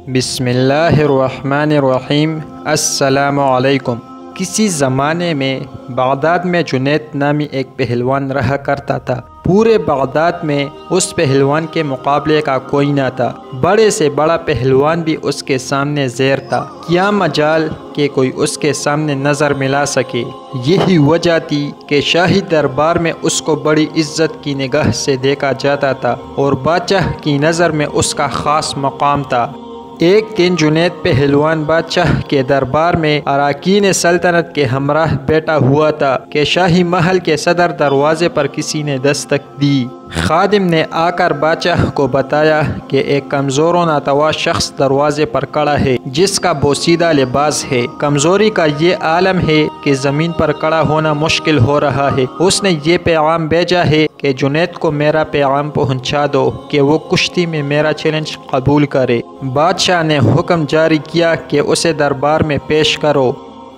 بسم اللہ الرحمن الرحیم۔ السلام علیکم۔ کسی زمانے میں بغداد میں جنید نامی ایک پہلوان رہا کرتا تھا۔ پورے بغداد میں اس پہلوان کے مقابلے کا کوئی نہ تھا۔ بڑے سے بڑا پہلوان بھی اس کے سامنے زیر تھا۔ کیا مجال کہ کوئی اس کے سامنے نظر ملا سکے۔ یہی وجہ تھی کہ شاہی دربار میں اس کو بڑی عزت کی نگاہ سے دیکھا جاتا تھا اور بادشاہ کی نظر میں اس کا خاص مقام تھا۔ ایک دن جنید پہلوان بادشاہ کے دربار میں اراکین سلطنت کے ہمراہ بیٹھا ہوا تھا کہ شاہی محل کے صدر دروازے پر کسی نے دستک دی۔ خادم نے آ کر بادشاہ کو بتایا کہ ایک کمزور و ناتواں شخص دروازے پر کھڑا ہے جس کا بوسیدہ لباس ہے۔ کمزوری کا یہ عالم ہے کہ زمین پر کھڑا ہونا مشکل ہو رہا ہے۔ اس نے یہ پیغام بھیجا ہے کہ جنید کو میرا پیغام پہنچا دو کہ وہ کشتی میں میرا چیلنج قبول کرے۔ بادشاہ نے حکم جاری کیا کہ اسے دربار میں پیش کرو۔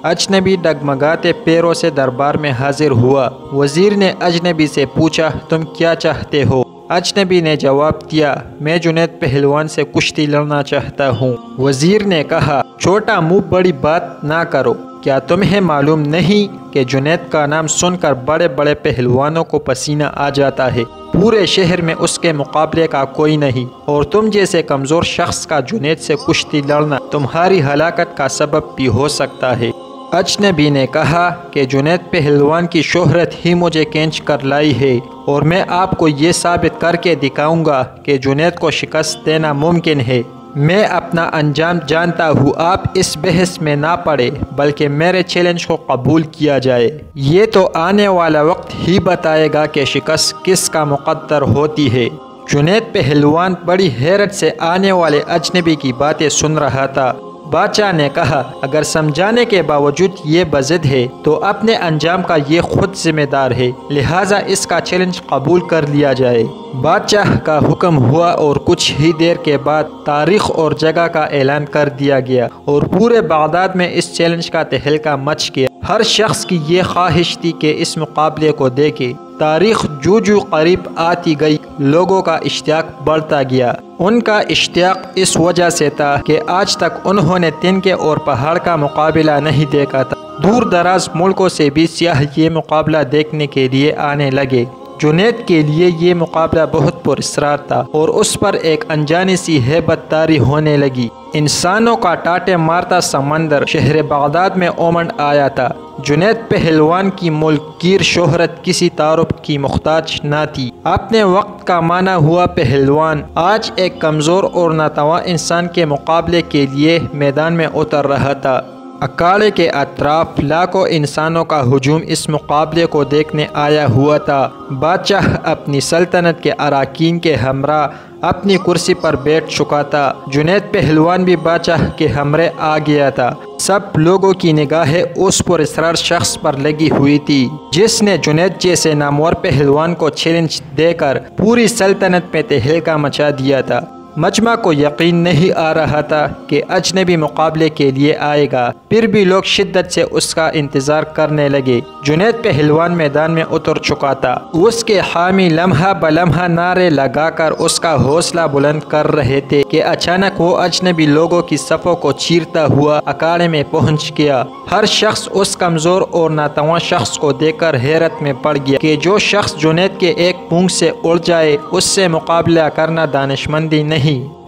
اجنبی ڈگمگاتے پیروں سے دربار میں حاضر ہوا۔ وزیر نے اجنبی سے پوچھا، تم کیا چاہتے ہو؟ اجنبی نے جواب دیا، میں جنید پہلوان سے کشتی لڑنا چاہتا ہوں۔ وزیر نے کہا، چھوٹا منہ بڑی بات نہ کرو۔ کیا تمہیں معلوم نہیں کہ جنید کا نام سن کر بڑے بڑے پہلوانوں کو پسینہ آ جاتا ہے؟ پورے شہر میں اس کے مقابلے کا کوئی نہیں، اور تم جیسے کمزور شخص کا جنید سے کشتی لڑنا تمہاری ہلاکت کا سبب بھی ہو سکتا ہے۔ اجنبی نے کہا کہ جنید پہلوان کی شہرت ہی مجھے کھینچ کر لائی ہے، اور میں آپ کو یہ ثابت کر کے دکھاؤں گا کہ جنید کو شکست دینا ممکن ہے۔ میں اپنا انجام جانتا ہوں، آپ اس بحث میں نہ پڑے بلکہ میرے چیلنج کو قبول کیا جائے۔ یہ تو آنے والا وقت ہی بتائے گا کہ شکست کس کا مقدر ہوتی ہے۔ جنید پہلوان بڑی حیرت سے آنے والے اجنبی کی باتیں سن رہا تھا۔ بادشاہ نے کہا، اگر سمجھانے کے باوجود یہ بضد ہے تو اپنے انجام کا یہ خود ذمہ دار ہے، لہٰذا اس کا چیلنج قبول کر لیا جائے۔ بادشاہ کا حکم ہوا اور کچھ ہی دیر کے بعد تاریخ اور جگہ کا اعلان کر دیا گیا اور پورے بغداد میں اس چیلنج کا تہلکہ مچ گیا۔ ہر شخص کی یہ خواہش تھی کہ اس مقابلے کو دیکھے۔ تاریخ جو قریب آتی گئی، لوگوں کا اشتیاق بڑھتا گیا۔ ان کا اشتیاق اس وجہ سے تھا کہ آج تک انہوں نے تنکے اور پہاڑ کا مقابلہ نہیں دیکھا تھا۔ دور دراز ملکوں سے بھی سیاح یہ مقابلہ دیکھنے کے لیے آنے لگے۔ جنید کے لیے یہ مقابلہ بہت پراسرار تھا اور اس پر ایک انجانی سی ہیبت طاری ہونے لگی۔ انسانوں کا ٹاٹے مارتا سمندر شہر بغداد میں امنڈ آیا تھا۔ جنید پہلوان کی ملک گیر شہرت کسی تعارف کی محتاج نہ تھی۔ اپنے وقت کا مانا ہوا پہلوان آج ایک کمزور اور ناتواں انسان کے مقابلے کے لیے میدان میں اتر رہا تھا۔ اکھاڑے کے اطراف لاکھوں انسانوں کا ہجوم اس مقابلے کو دیکھنے آیا ہوا تھا۔ بادشاہ اپنی سلطنت کے اراکین کے ہمراہ اپنی کرسی پر بیٹھ چکا تھا۔ جنید پہلوان بھی بادشاہ کے ہمراہ آ گیا تھا۔ سب لوگوں کی نگاہیں اس پراسرار شخص پر لگی ہوئی تھی جس نے جنید جیسے نامور پہلوان کو چیلنج دے کر پوری سلطنت میں تہلکہ مچا دیا تھا۔ مجمع کو یقین نہیں آ رہا تھا کہ اجنبی مقابلے کے لیے آئے گا، پھر بھی لوگ شدت سے اس کا انتظار کرنے لگے۔ جنید پہلوان میدان میں اتر چکا تھا۔ اس کے حامی لمحہ بلمحہ نعرے لگا کر اس کا حوصلہ بلند کر رہے تھے کہ اچانک وہ اجنبی لوگوں کی صفوں کو چیرتا ہوا اکھاڑے میں پہنچ گیا۔ ہر شخص اس کمزور اور ناتواں شخص کو دیکھ کر حیرت میں پڑ گیا کہ جو شخص جنید کے ایک پونچھ سے اڑ جائے اس سے مقابلہ کرنا دانشمندی نہیں۔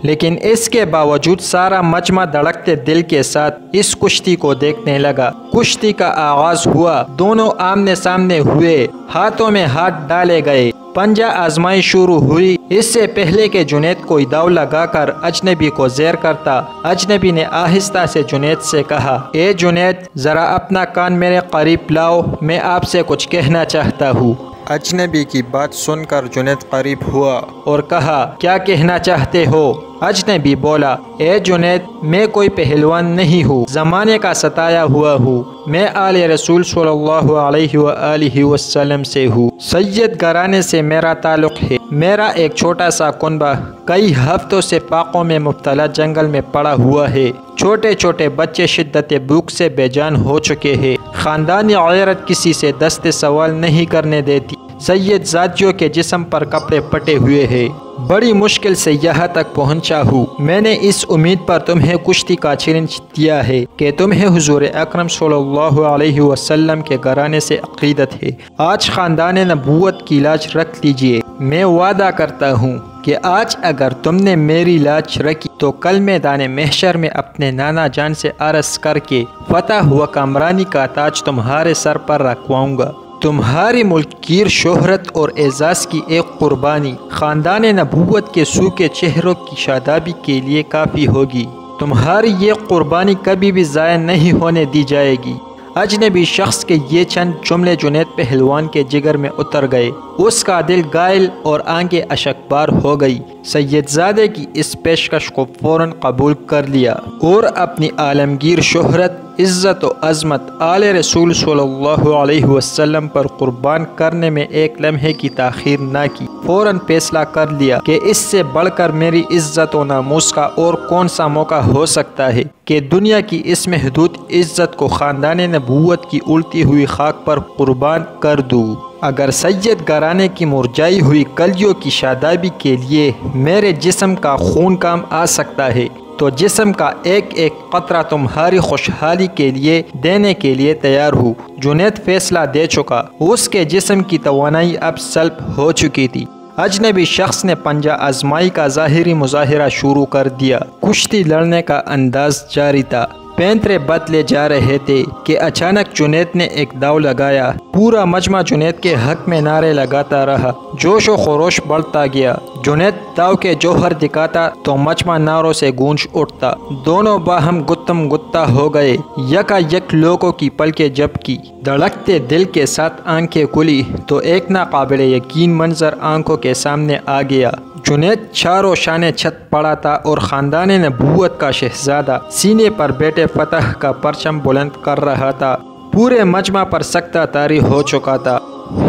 لیکن اس کے باوجود سارا مجمع دھڑکتے دل کے ساتھ اس کشتی کو دیکھنے لگا۔ کشتی کا آغاز ہوا، دونوں آمنے سامنے ہوئے، ہاتھوں میں ہاتھ ڈالے گئے، پنجہ آزمائی شروع ہوئی۔ اس سے پہلے کہ جنید کوئی داؤ لگا کر اجنبی کو زیر کرتا، اجنبی نے آہستہ سے جنید سے کہا، اے جنید، ذرا اپنا کان میرے قریب لاؤ، میں آپ سے کچھ کہنا چاہتا ہوں۔ اجنبی کی بات سن کر جنید قریب ہوا اور کہا، کیا کہنا چاہتے ہو؟ اجنبی بولا، اے جنید، میں کوئی پہلوان نہیں ہوں، زمانے کا ستایا ہوا ہوں، میں آل رسول صلی اللہ علیہ وآلہ وسلم سے ہوں، سید گھرانے سے میرا تعلق ہے۔ میرا ایک چھوٹا سا کنبہ کئی ہفتوں سے پاکوں میں مبتلا جنگل میں پڑا ہوا ہے۔ چھوٹے چھوٹے بچے شدت بھوک سے بے جان ہو چکے ہیں۔ خاندانی غیرت کسی سے دست سوال نہیں کرنے دیتی۔ سید زادیوں کے جسم پر کپڑے پٹے ہوئے ہیں۔ بڑی مشکل سے یہاں تک پہنچا ہوں۔ میں نے اس امید پر تمہیں کشتی کا چیلنج دیا ہے کہ تمہیں حضور اکرم صلی اللہ علیہ وسلم کے گھرانے سے عقیدت ہے۔ آج خاندان نبوت کی لاج رکھ لیجئے۔ میں وعدہ کرتا ہوں کہ آج اگر تم نے میری لاج رکھی تو کل میدان محشر میں اپنے نانا جان سے عرض کر کے فتح و کامرانی کا تاج تمہارے سر پر رکھواؤں گا۔ تمہاری ملک گیر شہرت اور اعزاز کی ایک قربانی خاندان نبوت کے سوکھے چہروں کی شادابی کے لیے کافی ہوگی۔ تمہاری یہ قربانی کبھی بھی ضائع نہیں ہونے دی جائے گی۔ اجنبی شخص کے یہ چند جملے جنید پہلوان کے جگر میں اتر گئے۔ اس کا دل گائل اور آنکھیں اشکبار ہو گئی۔ سید زادے کی اس پیشکش کو فوراً قبول کر لیا اور اپنی عالمگیر شہرت، عزت و عظمت آل رسول صلی اللہ علیہ وسلم پر قربان کرنے میں ایک لمحے کی تاخیر نہ کی۔ فوراً فیصلہ کر لیا کہ اس سے بڑھ کر میری عزت و ناموس کا اور کون سا موقع ہو سکتا ہے کہ دنیا کی اس محدود عزت کو خاندان نبوت کی الٹی ہوئی خاک پر قربان کر دوں۔ اگر سید گھرانے کی مرجائی ہوئی کلیوں کی شادابی کے لیے میرے جسم کا خون کام آ سکتا ہے تو جسم کا ایک ایک قطرہ تمہاری خوشحالی کے لیے دینے کے لیے تیار ہوں۔ جنید فیصلہ دے چکا۔ اس کے جسم کی توانائی اب سلب ہو چکی تھی۔ اجنبی شخص نے پنجہ آزمائی کا ظاہری مظاہرہ شروع کر دیا۔ کشتی لڑنے کا انداز جاری تھا۔ پینترے بدلے جا رہے تھے کہ اچانک جنید نے ایک داؤ لگایا۔ پورا مجمع جنید کے حق میں نعرے لگاتا رہا۔ جوش و خروش بڑھتا گیا۔ جنید داؤ کے جوہر دکھاتا تو مجمع نعروں سے گونج اٹھتا۔ دونوں باہم گتم گتا ہو گئے۔ یکا یک لوگوں کی پلکیں جھپکی۔ دھڑکتے دل کے ساتھ آنکھیں کھلی تو ایک ناقابل یقین منظر آنکھوں کے سامنے آ گیا۔ جنید چاروں شانے چھت پڑا تھا اور خاندان نبوت کا شہزادہ سینے پر بیٹے فتح کا پرچم بلند کر رہا تھا۔ پورے مجمع پر سکتہ طاری ہو چکا تھا۔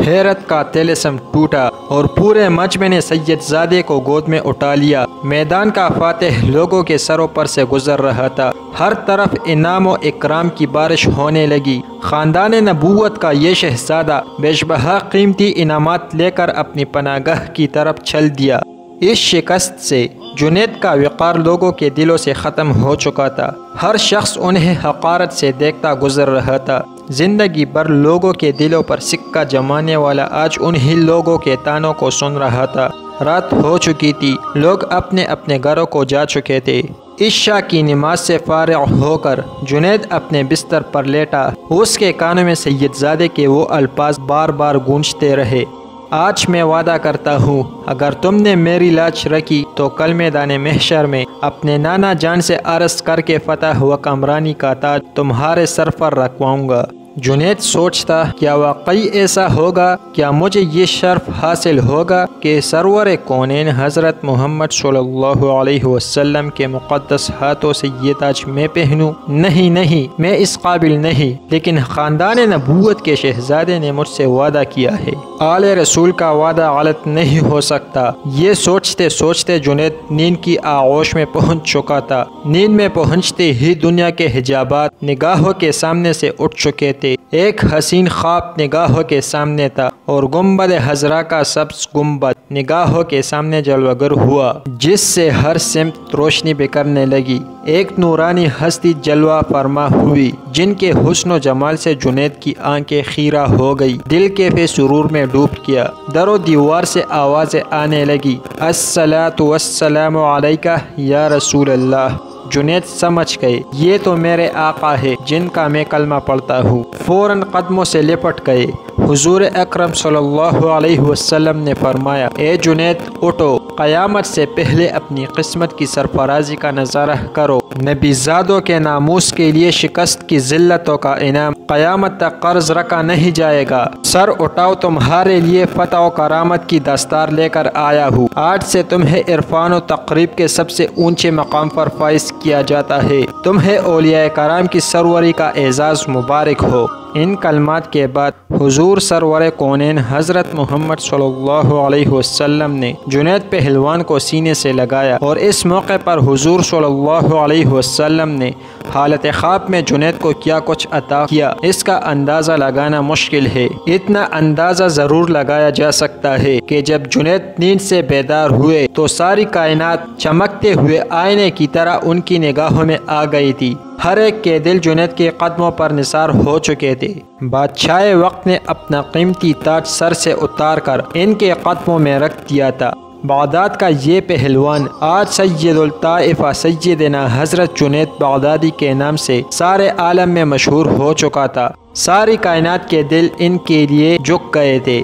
حیرت کا طلسم ٹوٹا اور پورے مجمع نے سید زادے کو گود میں اٹھا لیا۔ میدان کا فاتح لوگوں کے سروں پر سے گزر رہا تھا۔ ہر طرف انعام و اکرام کی بارش ہونے لگی۔ خاندان نبوت کا یہ شہزادہ بیش بہا قیمتی انعامات لے کر اپنی پناہ گاہ کی طرف چل دیا۔ اس شکست سے جنید کا وقار لوگوں کے دلوں سے ختم ہو چکا تھا۔ ہر شخص انہیں حقارت سے دیکھتا گزر رہا تھا۔ زندگی بھر لوگوں کے دلوں پر سکہ جمانے والا آج انہی لوگوں کے تانوں کو سن رہا تھا۔ رات ہو چکی تھی۔ لوگ اپنے اپنے گھروں کو جا چکے تھے۔ عشاء کی نماز سے فارغ ہو کر جنید اپنے بستر پر لیٹا۔ اس کے کانوں میں سید زادے کے وہ الفاظ بار بار گونجتے رہے۔ آج میں وعدہ کرتا ہوں اگر تم نے میری لاج رکھی تو کل میدان محشر میں اپنے نانا جان سے عرض کر کے فتح و کامرانی کا تاج تمہارے سر پر رکھواؤں گا۔ جنید سوچتا کیا واقعی ایسا ہوگا؟ کیا مجھے یہ شرف حاصل ہوگا کہ سرور کونین حضرت محمد صلی اللہ علیہ وسلم کے مقدس ہاتھوں سے یہ تاج میں پہنوں؟ نہیں، میں اس قابل نہیں، لیکن خاندان نبوت کے شہزادے نے مجھ سے وعدہ کیا ہے۔ آل رسول کا وعدہ غلط نہیں ہو سکتا۔ یہ سوچتے سوچتے جنید نیند کی آغوش میں پہنچ چکا تھا۔ نیند میں پہنچتے ہی دنیا کے حجابات نگاہوں کے سامنے سے اٹھ چکے تھے۔ ایک حسین خواب نگاہوں کے سامنے تھا اور گنبد حضرا کا سبز گنبد نگاہوں کے سامنے جلوہ گر ہوا، جس سے ہر سمت روشنی بکھرنے لگی۔ ایک نورانی ہستی جلوہ فرما ہوئی جن کے حسن و جمال سے جنید کی آنکھیں خیرہ ہو گئی۔ دل کے فے سرور میں ڈوب گیا۔ در و دیوار سے آوازیں آنے لگی، الصلاۃ والسلام علیکہ یا رسول اللہ۔ جنید سمجھ گئے یہ تو میرے آقا ہے جن کا میں کلمہ پڑھتا ہوں۔ فوراً قدموں سے لپٹ گئے۔ حضور اکرم صلی اللہ علیہ وسلم نے فرمایا، اے جنید اٹھو، قیامت سے پہلے اپنی قسمت کی سرفرازی کا نظارہ کرو۔ نبی زادوں کے ناموس کے لیے شکست کی ذلتوں کا انعام قیامت تک قرض رکھا نہیں جائے گا۔ سر اٹھاؤ، تمہارے لیے فتح و کرامت کی دستار لے کر آیا ہوں۔ آج سے تمہیں عرفان و تقریب کے سب سے اونچے مقام پر فائز کیا جاتا ہے۔ تمہیں اولیاء کرام کی سروری کا اعزاز مبارک ہو۔ ان کلمات کے بعد حضور سرور کونین حضرت محمد صلی اللہ علیہ وسلم نے جنید پہلوان کو سینے سے لگایا، اور اس موقع پر حضور صلی اللہ علیہ وسلم نے حالت خواب میں جنید کو کیا کچھ عطا کیا اس کا اندازہ لگانا مشکل ہے۔ اتنا اندازہ ضرور لگایا جا سکتا ہے کہ جب جنید نیند سے بیدار ہوئے تو ساری کائنات چمکتے ہوئے آئینے کی طرح ان کی نگاہوں میں آ گئی تھی۔ ہر ایک کے دل جنید کے قدموں پر نثار ہو چکے تھے۔ بادشاہ وقت نے اپنا قیمتی تاج سر سے اتار کر ان کے قدموں میں رکھ دیا تھا۔ بغداد کا یہ پہلوان آج سید الطائفہ سیدنا حضرت جنید بغدادی کے نام سے سارے عالم میں مشہور ہو چکا تھا۔ ساری کائنات کے دل ان کے لیے جھک گئے تھے۔